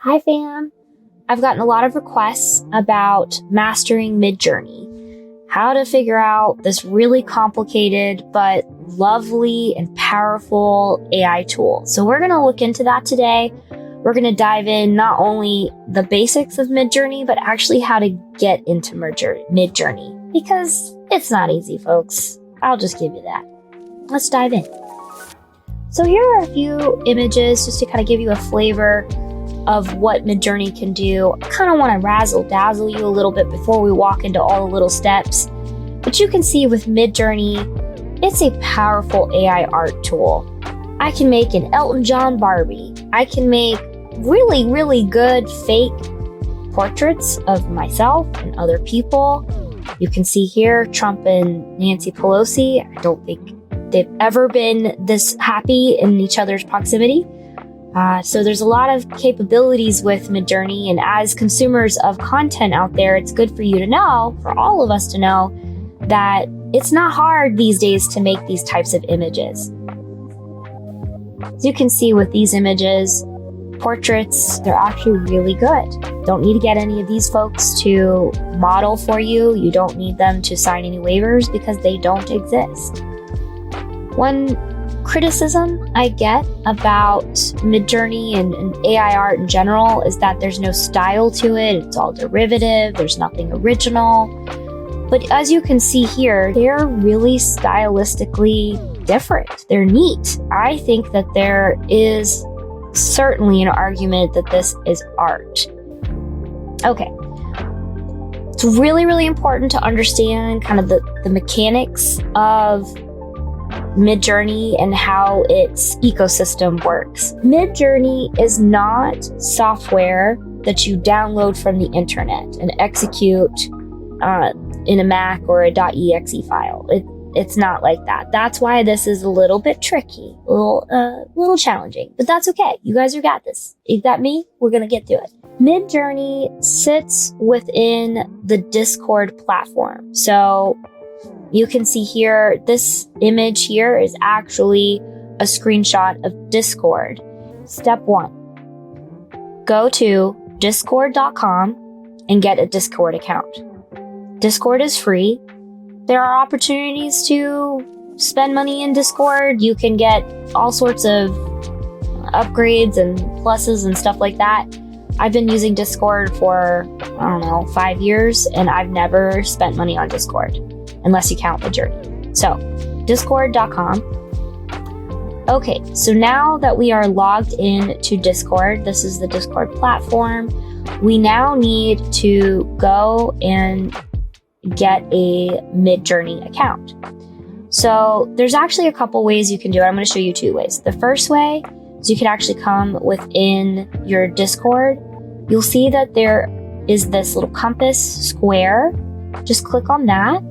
Hi fam! I've gotten a lot of requests about mastering Midjourney. How to figure out this really complicated but lovely and powerful AI tool. So we're going to look into that today. We're going to dive in not only the basics of Midjourney, but actually how to get into Midjourney. Because it's not easy, folks. I'll just give you that. Let's dive in. So here are a few images just to kind of give you a flavor of what Midjourney can do. I kind of want to razzle dazzle you a little bit before we walk into all the little steps. But you can see with Midjourney, it's a powerful AI art tool. I can make an Elton John Barbie. I can make really, really good fake portraits of myself and other people. You can see here Trump and Nancy Pelosi. I don't think they've ever been this happy in each other's proximity. So there's a lot of capabilities with Midjourney, and as consumers of content out there, it's good for you to know, for all of us to know, that it's not hard these days to make these types of images. As you can see with these images, portraits, they're actually really good. Don't need to get any of these folks to model for you. You don't need them to sign any waivers because they don't exist. One criticism I get about Midjourney and AI art in general is that there's no style to it. It's all derivative. There's nothing original. But as you can see here, they're really stylistically different. They're neat. I think that there is certainly an argument that this is art. Okay. It's really, really important to understand kind of the mechanics of Midjourney and how its ecosystem works. Midjourney is not software that you download from the internet and execute in a Mac or a .exe file. It's not like that. That's why this is a little bit tricky, a little challenging, but that's okay. You guys have got this. You got me. We're gonna get to it. Midjourney sits within the Discord platform. So you can see here, this image here is actually a screenshot of Discord. Step 1, go to discord.com and get a Discord account. Discord is free. There are opportunities to spend money in Discord. You can get all sorts of upgrades and pluses and stuff like that. I've been using Discord for, 5 years, and I've never spent money on Discord, unless you count Midjourney. So, discord.com. Okay, so now that we are logged in to Discord, this is the Discord platform, we now need to go and get a Midjourney account. So there's actually a couple ways you can do it. I'm going to show you 2 ways. The first way is you can actually come within your Discord. You'll see that there is this little compass square. Just click on that.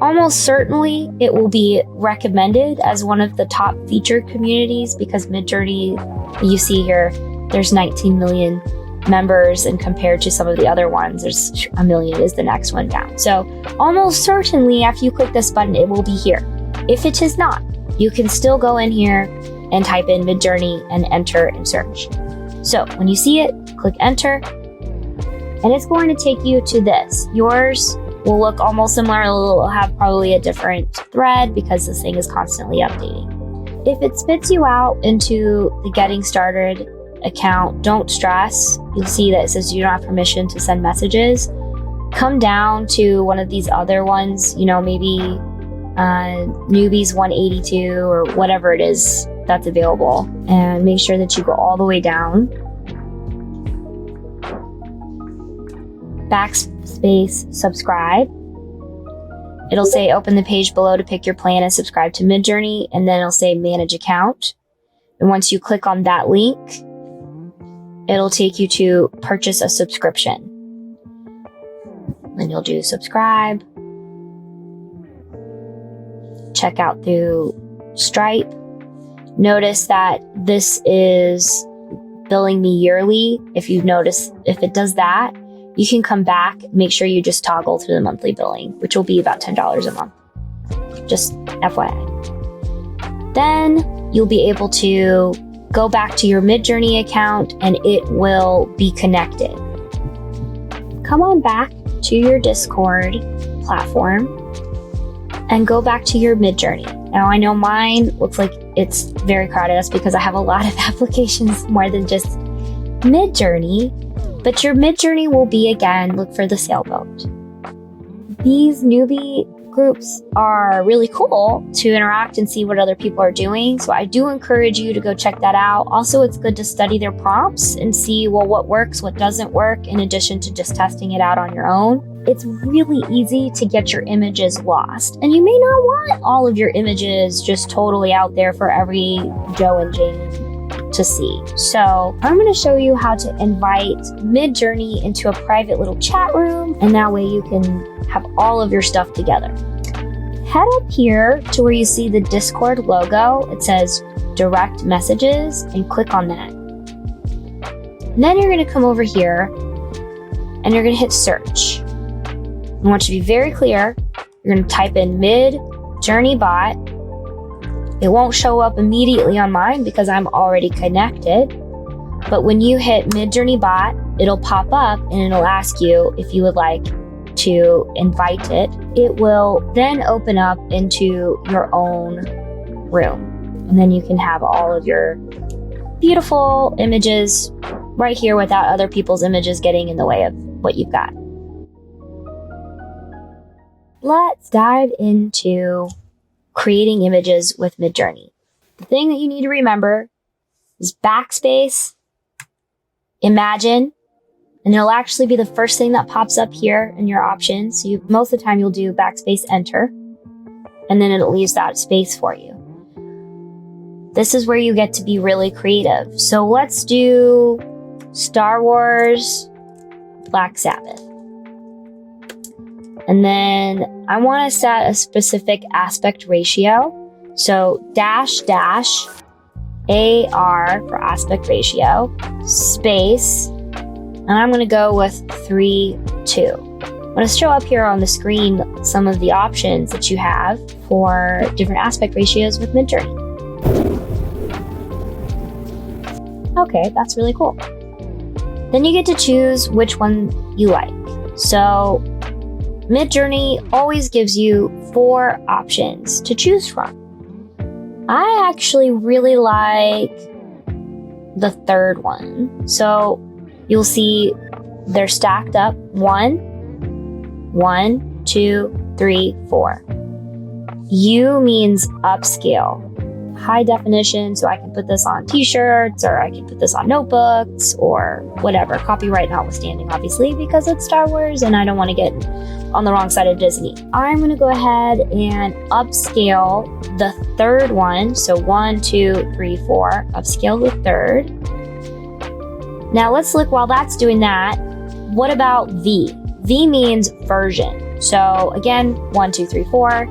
Almost certainly it will be recommended as one of the top featured communities because Midjourney, you see here, there's 19 million members, and compared to some of the other ones, there's 1 million is the next one down. So almost certainly after you click this button, it will be here. If it is not, you can still go in here and type in Midjourney and enter and search. So when you see it, click enter, and it's going to take you to this. Yours will look almost similar. It'll have probably a different thread because this thing is constantly updating. If it spits you out into the getting started account, don't stress. You'll see that it says you don't have permission to send messages. Come down to one of these other ones, maybe newbies 182 or whatever it is that's available, and make sure that you go all the way down. Backspace subscribe. It'll say open the page below to pick your plan and subscribe to Midjourney, and then it'll say manage account. And once you click on that link, it'll take you to purchase a subscription. Then you'll do subscribe. Check out through Stripe. Notice that this is billing me yearly. If you notice, if it does that, you can come back, make sure you just toggle through the monthly billing, which will be about $10 a month. Just FYI. Then you'll be able to go back to your Midjourney account and it will be connected. Come on back to your Discord platform and go back to your Midjourney. Now I know mine looks like it's very crowded. That's because I have a lot of applications more than just Midjourney, but your Midjourney will be, again, look for the sailboat. These newbie groups are really cool to interact and see what other people are doing. So I do encourage you to go check that out. Also, it's good to study their prompts and see, well, what works, what doesn't work, in addition to just testing it out on your own. It's really easy to get your images lost. And you may not want all of your images just totally out there for every Joe and Jane to see. So I'm going to show you how to invite Midjourney into a private little chat room, and that way you can have all of your stuff together. Head up here to where you see the Discord logo. It says direct messages, and click on that. And then you're going to come over here and you're going to hit search. I want you to be very clear. You're going to type in Midjourney bot. It won't show up immediately on mine because I'm already connected. But when you hit Midjourney bot, it'll pop up and it'll ask you if you would like to invite it. It will then open up into your own room. And then you can have all of your beautiful images right here without other people's images getting in the way of what you've got. Let's dive into creating images with Midjourney. The thing that you need to remember is backspace, imagine, and it'll actually be the first thing that pops up here in your options. So most of the time you'll do backspace enter, and then it leaves that space for you. This is where you get to be really creative. So let's do Star Wars Black Sabbath. And then I want to set a specific aspect ratio. So -AR for aspect ratio, space, and I'm going to go with 3:2. I'm going to show up here on the screen some of the options that you have for different aspect ratios with Midjourney. Okay, that's really cool. Then you get to choose which one you like. So Midjourney always gives you 4 options to choose from. I actually really like the third one. So you'll see they're stacked up 1, 2, 3, 4. U means upscale. High definition, so I can put this on t-shirts, or I can put this on notebooks, or whatever. Copyright notwithstanding, obviously, because it's Star Wars and I don't want to get on the wrong side of Disney. I'm going to go ahead and upscale the third one. So 1, 2, 3, 4. Upscale the third. Now let's look, while that's doing that, what about V? V means version. So again, 1, 2, 3, 4.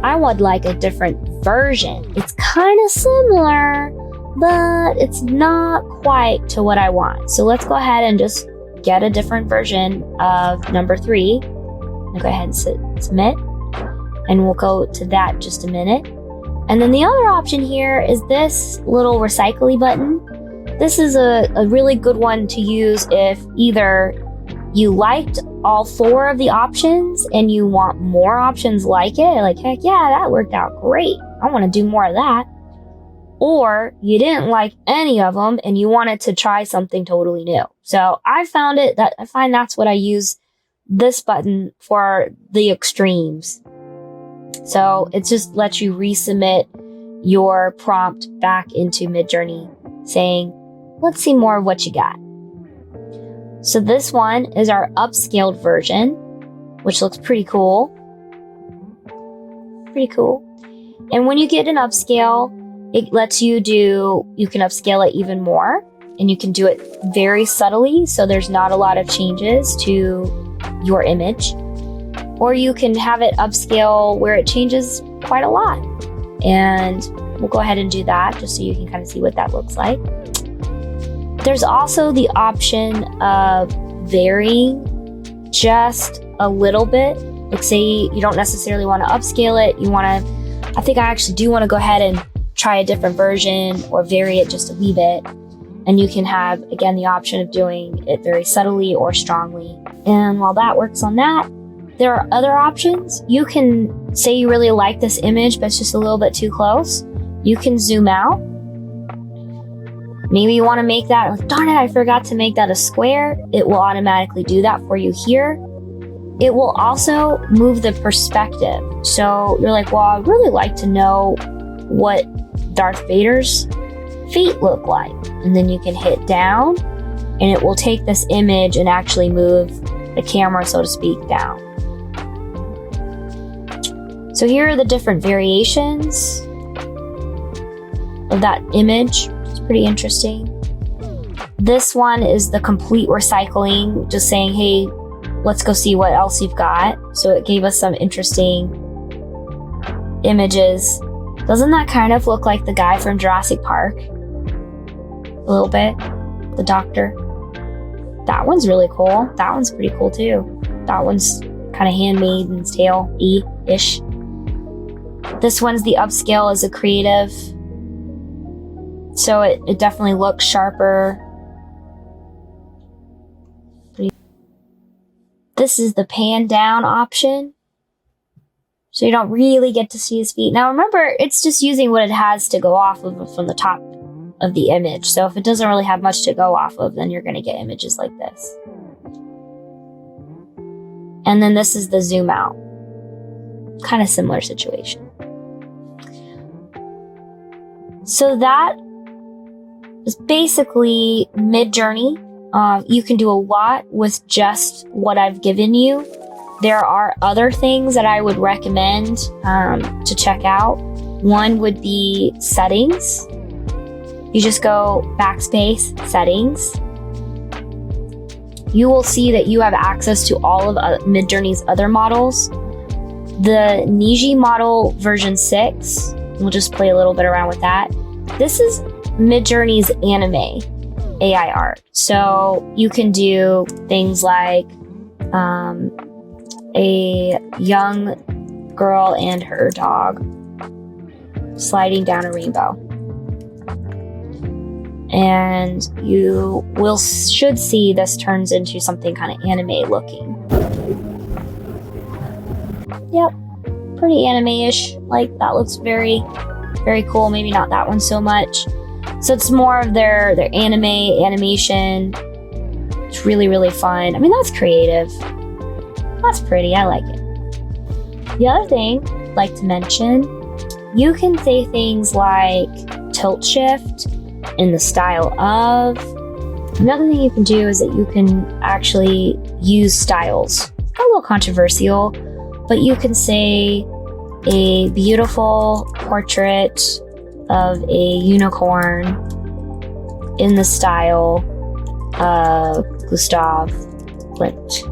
I would like a different version. It's kind of similar, but it's not quite to what I want. So let's go ahead and just get a different version of number 3. I'll go ahead and submit, and we'll go to that in just a minute. And then the other option here is this little recycling button. This is a really good one to use if either you liked all 4 of the options and you want more options like it, like, heck yeah, that worked out great, I want to do more of that. Or you didn't like any of them and you wanted to try something totally new. So I find that's what I use this button for, the extremes. So it just lets you resubmit your prompt back into Midjourney saying, let's see more of what you got. So this one is our upscaled version, which looks pretty cool. Pretty cool. And when you get an upscale, it lets you can upscale it even more, and you can do it very subtly, so there's not a lot of changes to your image. Or you can have it upscale where it changes quite a lot. And we'll go ahead and do that just so you can kind of see what that looks like. There's also the option of varying just a little bit. Like say you don't necessarily want to upscale it. I think I actually do want to go ahead and try a different version or vary it just a wee bit. And you can have, again, the option of doing it very subtly or strongly. And while that works on that, there are other options. You can say you really like this image, but it's just a little bit too close. You can zoom out. Maybe you want to make that, like, darn it, I forgot to make that a square. It will automatically do that for you here. It will also move the perspective. So you're like, well, I'd really like to know what Darth Vader's feet look like. And then you can hit down and it will take this image and actually move the camera, so to speak, down. So here are the different variations of that image. It's pretty interesting. This one is the complete recycling, just saying, hey, let's go see what else you've got. So it gave us some interesting images. Doesn't that kind of look like the guy from Jurassic Park? A little bit. The doctor. That one's really cool. That one's pretty cool too. That one's kind of Handmaid's Tale-y-ish. This one's the upscale as a creative. So it definitely looks sharper. This is the pan down option. So you don't really get to see his feet. Now remember, it's just using what it has to go off of from the top of the image. So if it doesn't really have much to go off of, then you're going to get images like this. And then this is the zoom out. Kind of similar situation. So that is basically Midjourney. You can do a lot with just what I've given you. There are other things that I would recommend to check out. One would be settings. You just go backspace, settings. You will see that you have access to all of Midjourney's other models. The Niji model version 6, we'll just play a little bit around with that. This is Midjourney's anime AI art. So you can do things like a young girl and her dog sliding down a rainbow. And you should see this turns into something kind of anime looking. Yep, pretty anime-ish. Like, that looks very, very cool. Maybe not that one so much. So it's more of their animation. It's really, really fun. I mean, that's creative. That's pretty. I like it. The other thing I'd like to mention, you can say things like tilt shift in the style of. Another thing you can do is that you can actually use styles. It's a little controversial, but you can say a beautiful portrait of a unicorn in the style of Gustav Klimt.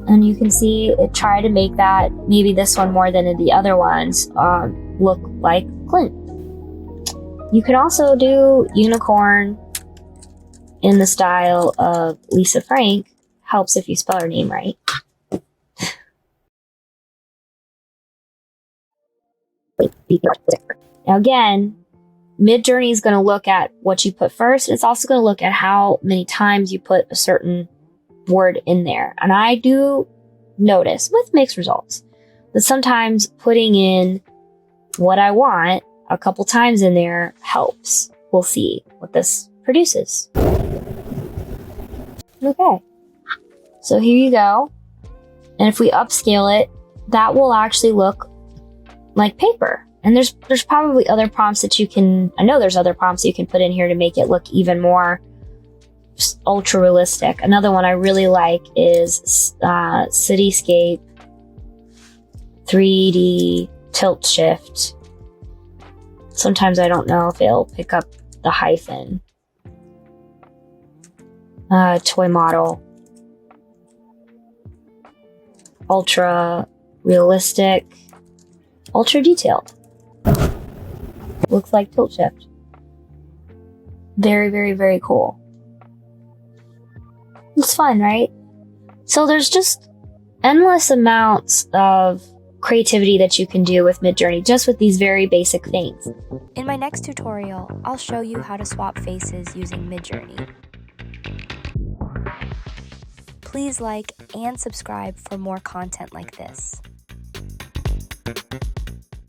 And you can see it try to make that, maybe this one more than the other ones, look like Klimt. You can also do unicorn in the style of Lisa Frank. Helps if you spell her name right. Now again, Midjourney is going to look at what you put first. It's also going to look at how many times you put a certain word in there. And I do notice with mixed results that sometimes putting in what I want a couple times in there helps. We'll see what this produces. Okay, so here you go. And if we upscale it, that will actually look like paper. And there's probably other prompts that you can, I know there's other prompts you can put in here to make it look even more ultra realistic. Another one I really like is Cityscape 3D Tilt Shift. Sometimes I don't know if it'll pick up the hyphen. Toy model. Ultra realistic. Ultra detailed. Looks like tilt shift. Very, very, very cool. It's fun, right? So there's just endless amounts of creativity that you can do with Midjourney just with these very basic things. In my next tutorial, I'll show you how to swap faces using Midjourney. Please like and subscribe for more content like this.